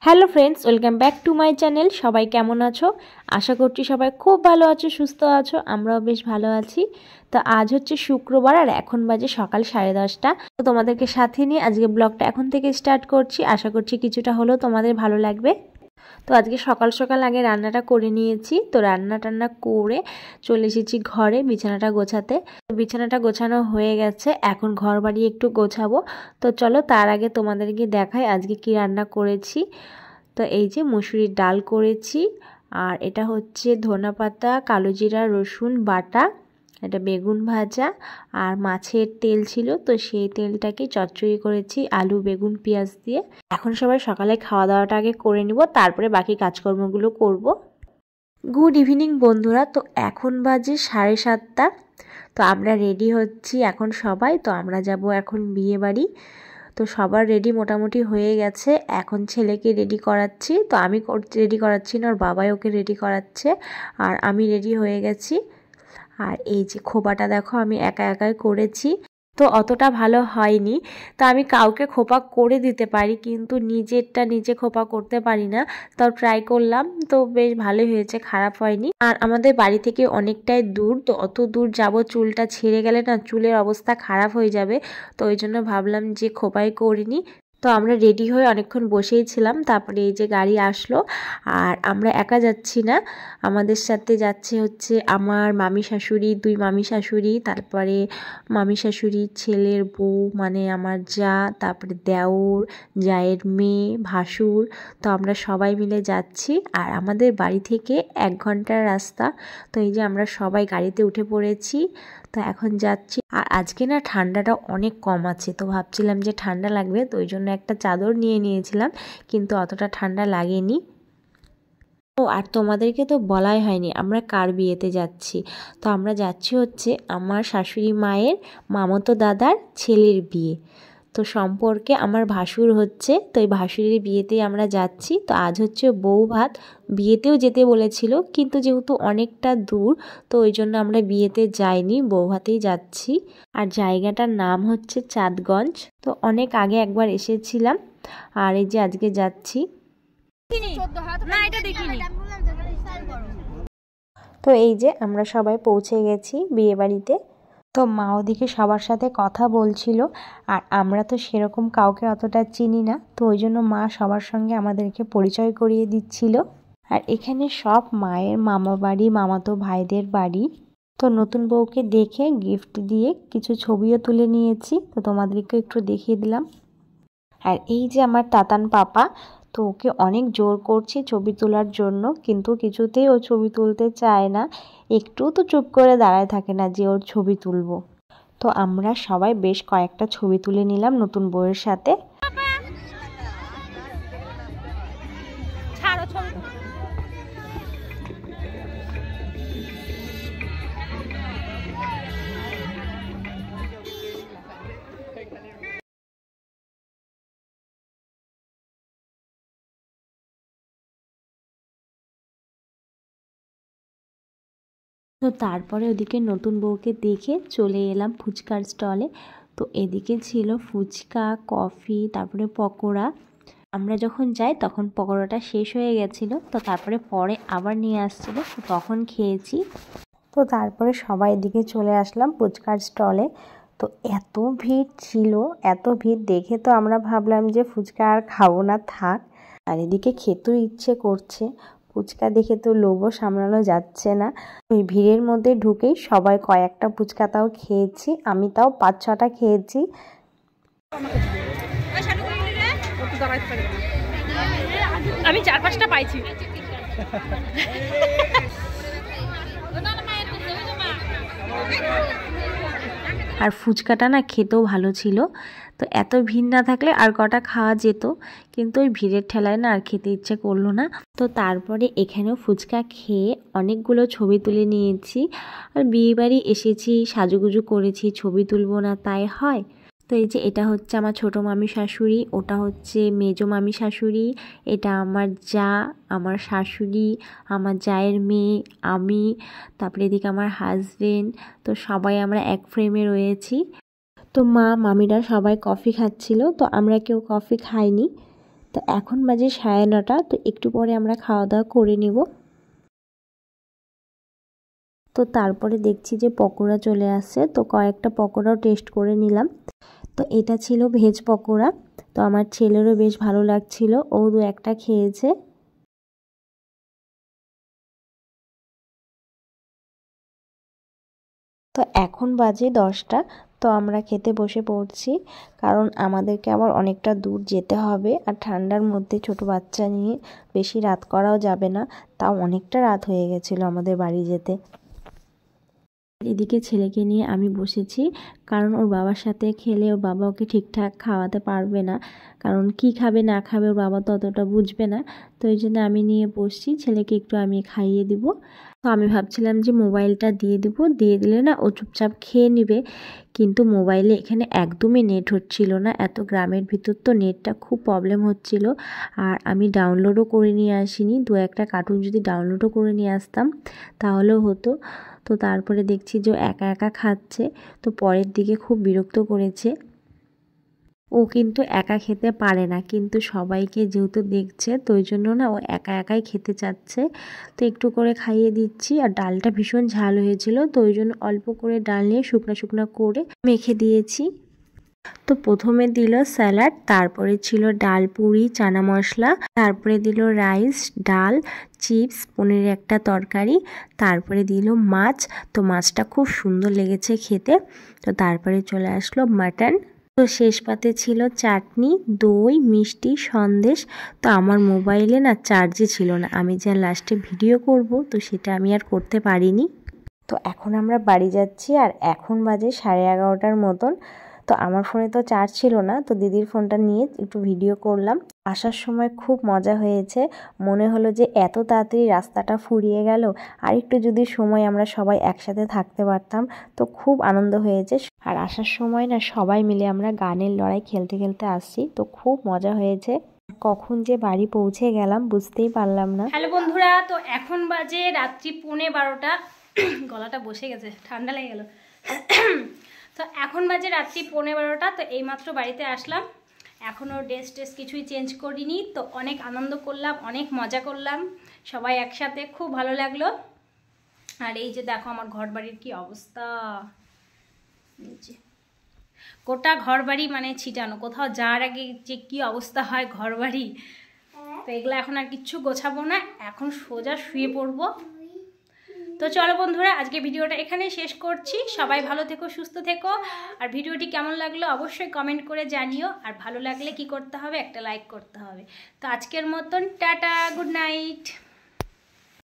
Hello friends, welcome back to my channel. সবাই কেমন আছো? আশা করছি সবাই খুব ভালো আছো, সুস্থ আছো। আমরাও বেশ ভালো আছি। তো আজ হচ্ছে শুক্রবার আর এখন বাজে সকাল 10:30। তো তোমাদেরকে সাথে নিয়ে আজকে ব্লগটা এখন থেকে স্টার্ট করছি। আশা করছি কিছুটা হলেও তোমাদের ভালো লাগবে। তো আজকে সকাল সকাল আগে রান্নাটা করে নিয়েছি। তো রান্না টান্না করে চলে এসেছি ঘরে বিছানাটা গোছাতে। বিছানাটা গোছানো হয়ে গেছে, এখন ঘর বাড়ি একটু গোছাবো। তো চলো তার আগে তোমাদেরকে দেখাই আজকে কি রান্না করেছি। তো এই যে মুসুরির ডাল করেছি, আর এটা হচ্ছে ধনেপাতা, কালো জিরা, রসুন বাটা, এটা বেগুন ভাজা, আর মাছের তেল ছিল, তো সেই তেলটাকে চচ্চড়ি করেছি আলু বেগুন পেঁয়াজ দিয়ে। এখন সবাই সকালে খাওয়া দাওয়াটা আগে করে নিব, তারপরে বাকি কাজকর্মগুলো করব। গুড ইভিনিং বন্ধুরা। তো এখন বাজে 7:30। তো আমরা রেডি হচ্ছি এখন সবাই। তো আমরা যাব এখন বিয়ে বাড়ি। তো সবার রেডি মোটামুটি হয়ে গেছে, এখন ছেলেকে রেডি করাচ্ছি। তো আমি রেডি করাচ্ছি না, ওর বাবাই ওকে রেডি করাচ্ছে, আর আমি রেডি হয়ে গেছি। আর এই যে খোপাটা দেখো আমি একা একাই করেছি, তো অতটা ভালো হয়নি। তো আমি কাউকে খোপা করে দিতে পারি, কিন্তু নিজেরটা নিজে খোপা করতে পারি না। তাও ট্রাই করলাম, তো বেশ ভালোই হয়েছে, খারাপ হয়নি। আর আমাদের বাড়ি থেকে অনেকটাই দূর, তো অত দূর যাব, চুলটা ছিঁড়ে গেলে না চুলের অবস্থা খারাপ হয়ে যাবে। তো ওই জন্য ভাবলাম যে খোপাই করিনি। তো আমরা রেডি হয়ে অনেকক্ষণ বসেই ছিলাম, তারপরে এই যে গাড়ি আসলো। আর আমরা একা যাচ্ছি না, আমাদের সাথে যাচ্ছে হচ্ছে আমার মামি শাশুড়ি, 2 মামি শাশুড়ি, তারপরে মামি শাশুড়ির ছেলের বউ মানে আমার যা, তারপরে দেওর, জায়ের মেয়ে, ভাসুর। তো আমরা সবাই মিলে যাচ্ছি, আর আমাদের বাড়ি থেকে 1 ঘন্টার রাস্তা। তো এই যে আমরা সবাই গাড়িতে উঠে পড়েছি, তো এখন যাচ্ছি। আর আজকে না ঠান্ডাটা অনেক কম আছে, তো ভাবছিলাম যে ঠান্ডা লাগবে, তো ওই জন্য একটা চাদর নিয়ে নিয়েছিলাম, কিন্তু অতটা ঠান্ডা লাগেনি। ও আর তোমাদেরকে তো বলাই হয়নি আমরা কার বিয়েতে যাচ্ছি। তো আমরা যাচ্ছি হচ্ছে আমার শাশুড়ি মায়ের মামাতো দাদার ছেলের বিয়ে। তো সম্পর্কে আমার ভাসুর হচ্ছে, তো এই ভাসুরের বিয়েতেই আমরা যাচ্ছি। তো আজ হচ্ছে বউ ভাত, বিয়েতেও যেতে বলেছিল, কিন্তু যেহেতু অনেকটা দূর, তো ওই জন্য আমরা বিয়েতে যাইনি, বউ ভাতেই যাচ্ছি। আর জায়গাটার নাম হচ্ছে চাঁদগঞ্জ। তো অনেক আগে একবার এসেছিলাম, আর এই যে আজকে যাচ্ছি। তো এই যে আমরা সবাই পৌঁছে গেছি বিয়ে বাড়িতে। তো মা ওদিকে সবার সাথে কথা বলছিল, আর আমরা তো সেরকম কাউকে অতটা চিনি না, তো ওই জন্য মা সবার সঙ্গে আমাদেরকে পরিচয় করিয়ে দিচ্ছিল। আর এখানে সব মায়ের মামা বাড়ি, মামাতো ভাইদের বাড়ি। তো নতুন বউকে দেখে গিফট দিয়ে কিছু ছবিও তুলে নিয়েছি, তো তোমাদেরকে একটু দেখিয়ে দিলাম। আর এই যে আমার তাতান পাপা, তো ওকে অনেক জোর করছি ছবি তোলার জন্য, কিন্তু কিছুতেই ও ছবি তুলতে চায় না। একটু তো চুপ করে দাঁড়ায় থাকে না যে ওর ছবি তুলবো। তো আমরা সবাই বেশ কয়েকটা ছবি তুলে নিলাম নতুন বউয়ের সাথে। তো তারপরে ওদিকে নতুন বউকে দেখে চলে এলাম ফুচকার স্টলে। তো এদিকে ছিল ফুচকা, কফি, তারপরে পকোড়া। আমরা যখন যাই তখন পকোড়াটা শেষ হয়ে গেছিলো, তো তারপরে পরে আবার নিয়ে আসছিলো, তো তখন খেয়েছি। তো তারপরে সবাই এদিকে চলে আসলাম ফুচকার স্টলে। তো এত ভিড় ছিল, এত ভিড় দেখে তো আমরা ভাবলাম যে ফুচকা আর খাবো না, থাক। আর এদিকে খেতেও ইচ্ছে করছে, ফুচকা দেখে তো লোভও সামলানো যাচ্ছে না। ওই ভিড়ের মধ্যে ঢুকেই সবাই কয়েকটা ফুচকা তাও খেয়েছি, আমি তাও 5-6টা খেয়েছি। আমি 4-5টা পাইছি। আর ফুচকাটা না খেতেও ভালো ছিল। তো এত ভিড় না থাকলে আর কটা খাওয়া যেত, কিন্তু ওই ভিড়ের ঠেলায় না আর খেতে ইচ্ছে করলো না। তো তারপরে এখানেও ফুচকা খেয়ে অনেকগুলো ছবি তুলে নিয়েছি। আর বিয়েবাড়ি এসেছি, সাজুগুজু করেছি, ছবি তুলবো না তাই হয়। তো এই যে এটা হচ্ছে আমার ছোটো মামি শাশুড়ি, ওটা হচ্ছে মেজো মামি শাশুড়ি, এটা আমার যা, আমার শাশুড়ি, আমার জায়ের মেয়ে, আমি, তারপরে এদিকে আমার হাজবেন্ড। তো সবাই আমরা এক ফ্রেমে রয়েছি। তো মা মামিরা সবাই কফি খাচ্ছিল, তো আমরা কেউ কফি খাইনি। তো এখন বাজে 9:30, তো একটু পরে আমরা খাওয়া দাওয়া করে নিব। তো তারপরে দেখছি যে পকোড়া চলে আসছে, তো কয়েকটা পকোড়াও টেস্ট করে নিলাম। তো এটা ছিল ভেজ পকোড়া, তো আমার ছেলেরও বেশ ভালো লাগছিল, ও 2-1টা খেয়েছে। তো এখন বাজে 10টা, তো আমরা খেতে বসে পড়ছি, কারণ আমাদেরকে আবার অনেকটা দূর যেতে হবে, আর ঠান্ডার মধ্যে ছোট বাচ্চা নিয়ে বেশি রাত করাও যাবে না, তাও অনেকটা রাত হয়ে গেছিলো আমাদের বাড়ি যেতে। এদিকে ছেলেকে নিয়ে আমি বসেছি, কারণ ওর বাবার সাথে খেলে ওর বাবা ওকে ঠিকঠাক খাওয়াতে পারবে না, কারণ কি খাবে না খাবে ওর বাবা তো অতটা বুঝবে না। তো এই জন্য আমি নিয়ে বসছি, ছেলেকে একটু আমি খাইয়ে দিব। তো আমি ভাবছিলাম যে মোবাইলটা দিয়ে দিব, দিয়ে দিলে না ও চুপচাপ খেয়ে নেবে, কিন্তু মোবাইলে এখানে একদমই নেট হচ্ছিল না, এত গ্রামের ভিতর তো নেটটা খুব প্রবলেম হচ্ছিল। আর আমি ডাউনলোডও করে নিয়ে আসিনি, 2-1টা কার্টুন যদি ডাউনলোডও করে নিয়ে আসতাম তাহলেও হতো। তো তারপরে দেখছি যে একা একা খাচ্ছে, তো পরের দিকে খুব বিরক্ত করেছে। ও কিন্তু একা খেতে পারে না, কিন্তু সবাইকে যেহেতু দেখছে তো ওই জন্য না ও একা একাই খেতে চাচ্ছে। তো একটু করে খাইয়ে দিচ্ছি, আর ডালটা ভীষণ ঝাল হয়েছিল, তো ওই জন্য অল্প করে ডাল নিয়ে শুকনো শুকনো করে মেখে দিয়েছি। তো প্রথমে দিল স্যালাড, তারপরে ছিল ডাল পুরি চানা মশলা, তারপরে দিল রাইস, ডাল, চিপস, পনিরের একটা তরকারি, তারপরে দিল মাছ। তো মাছটা খুব সুন্দর লেগেছে খেতে। তো তারপরে চলে আসলো মাটন। তো শেষ পাতে ছিল চাটনি, দই, মিষ্টি, সন্দেশ। তো আমার মোবাইলে না চার্জই ছিল না, আমি যা লাস্টে ভিডিও করব তো সেটা আমি আর করতে পারিনি। তো এখন আমরা বাড়ি যাচ্ছি, আর এখন বাজে 11:30টার মতন। তো আমার ফোনে তো চার্জ ছিল না, তো দিদির ফোনটা নিয়ে একটু ভিডিও করলাম। আসার সময় খুব মজা হয়েছে, মনে হলো যে এত তাড়াতাড়ি রাস্তাটা ফুরিয়ে গেল, আর একটু যদি সময় আমরা সবাই একসাথে থাকতে পারতাম, তো খুব আনন্দ হয়েছে। আর আসার সময় না সবাই মিলে আমরা গানের লড়াই খেলতে খেলতে আসছি, তো খুব মজা হয়েছে। কখন যে বাড়ি পৌঁছে গেলাম বুঝতেই পারলাম না। হ্যালো বন্ধুরা, তো এখন বাজে রাত্রি 11:15। গলাটা বসে গেছে, ঠান্ডা লেগে গেল। তো এখন বাজে রাত্রি 11:15, তো এইমাত্র বাড়িতে আসলাম, এখনও ড্রেস কিছুই চেঞ্জ করিনি। তো অনেক আনন্দ করলাম, অনেক মজা করলাম সবাই একসাথে, খুব ভালো লাগলো। আর এই যে দেখো আমার ঘর বাড়ির কী অবস্থা, গোটা ঘর বাড়ি মানে ছিটানো, কোথাও যাওয়ার আগে যে কী অবস্থা হয় ঘর বাড়ি। তো এগুলো এখন আর কিচ্ছু গোছাবো না, এখন সোজা শুয়ে পড়বো। তো চলো বন্ধুরা, আজকে ভিডিওটা এখানেই শেষ করছি। সবাই ভালো থেকো, সুস্থ থেকো, আর ভিডিওটি কেমন লাগলো অবশ্যই কমেন্ট করে জানিও। আর ভালো লাগলে কি করতে হবে, একটা লাইক করতে হবে। তো আজকের মতন টাটা, গুড নাইট।